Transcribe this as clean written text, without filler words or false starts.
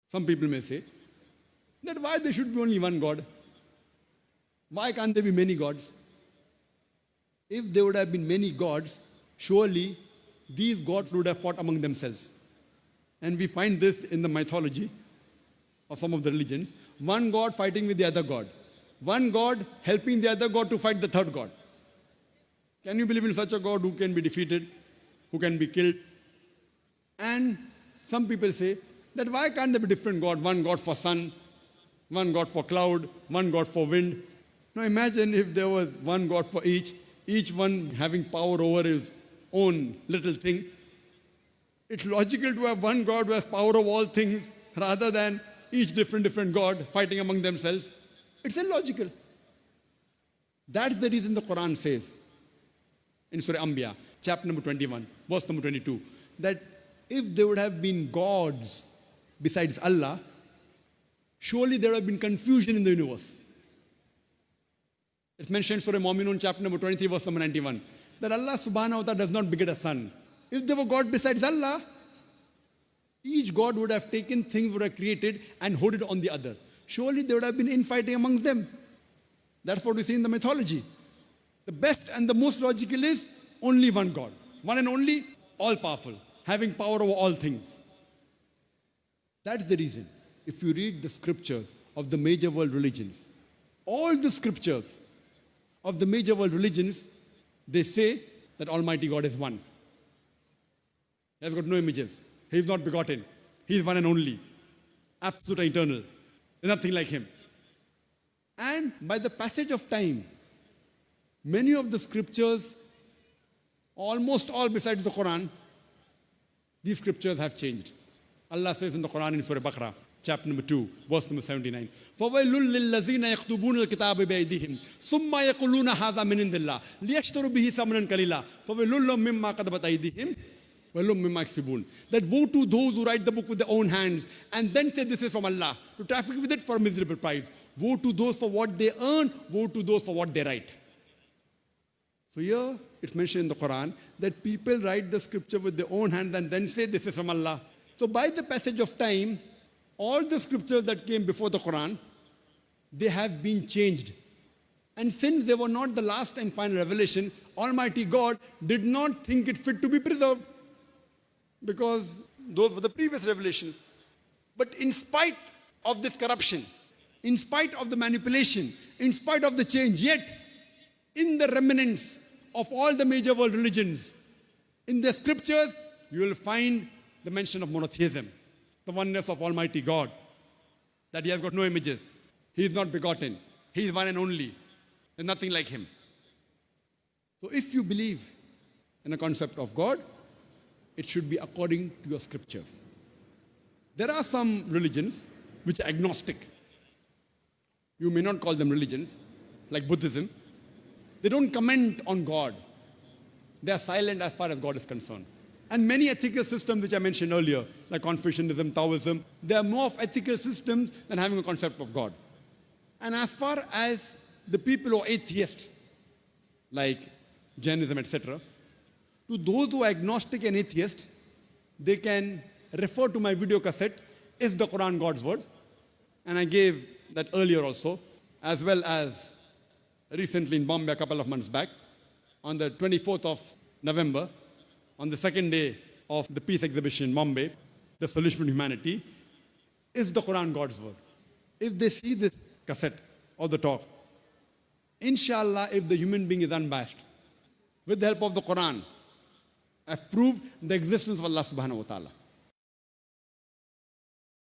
Some people may say that why there should be only one God? Why can't there be many gods? If there would have been many gods, surely these gods would have fought among themselves. And we find this in the mythology of some of the religions. One god fighting with the other god. One god helping the other god to fight the third god. Can you believe in such a God who can be defeated, who can be killed? And some people say that why can't there be different God? One God for sun, one God for cloud, one God for wind. Now imagine if there was one God for each one having power over his own little thing. It's logical to have one God who has power over all things rather than each different God fighting among themselves. It's illogical. That's the reason the Quran says in Surah Anbiya, chapter number 21, verse number 22, that if there would have been gods besides Allah, surely there would have been confusion in the universe. It's mentioned in Surah Mu'minun, chapter number 23, verse number 91, that Allah subhanahu wa ta'ala does not beget a son. If there were God besides Allah, each God would have taken things would have created and hoarded on the other. Surely there would have been infighting amongst them. That's what we see in the mythology. The best and the most logical is only one God. One and only, all-powerful, having power over all things. That's the reason. If you read the scriptures of the major world religions, all the scriptures of the major world religions, they say that Almighty God is one. He has got no images. He is not begotten. He is one and only. Absolute and eternal. There's nothing like him. And by the passage of time, many of the scriptures, almost all besides the Quran, these scriptures have changed. Allah says in the Quran in Surah Baqarah, chapter number 2, verse number 79, فَوَيْلٌ لِلَّذِينَ يَكْتُبُونَ الْكِتَابَ بِأَيْدِيهِمْ ثُمَّ يَقُولُونَ هَذَا مِنْ عِنْدِ اللَّهِ لِيَشْتَرُوا بِهِ ثَمَنًا قَلِيلًا فَوَيْلٌ لَهُم مِّمَّا كَتَبَتْ أَيْدِيهِمْ وَلَهُم مِّمَّا يَكْسِبُونَ. That woe to those who write the book with their own hands and then say this is from Allah, to traffic with it for a miserable price. Woe to those for what they earn, woe to those for what they write. So here it's mentioned in the Quran that people write the scripture with their own hands and then say this is from Allah. So by the passage of time, all the scriptures that came before the Quran, they have been changed. And since they were not the last and final revelation, Almighty God did not think it fit to be preserved, because those were the previous revelations. But in spite of this corruption, in spite of the manipulation, in spite of the change, yet in the remnants of all the major world religions, in the scriptures, you will find the mention of monotheism, the oneness of Almighty God, that He has got no images, He is not begotten, He is one and only, there's nothing like Him. So if you believe in a concept of God, it should be according to your scriptures. There are some religions which are agnostic. You may not call them religions, like Buddhism. They don't comment on God. They are silent as far as God is concerned. And many ethical systems which I mentioned earlier, like Confucianism, Taoism, they are more of ethical systems than having a concept of God. And as far as the people who are atheists, like Jainism, etc., to those who are agnostic and atheist, they can refer to my video cassette, Is the Quran God's Word? And I gave that earlier also, as well as recently in Bombay a couple of months back, on the 24th of November, on the second day of the peace exhibition in Bombay, The Solution to Humanity, Is the Quran God's Word? If they see this cassette or the talk, inshallah, if the human being is unabashed, with the help of the Quran, I've proved the existence of Allah subhanahu wa ta'ala.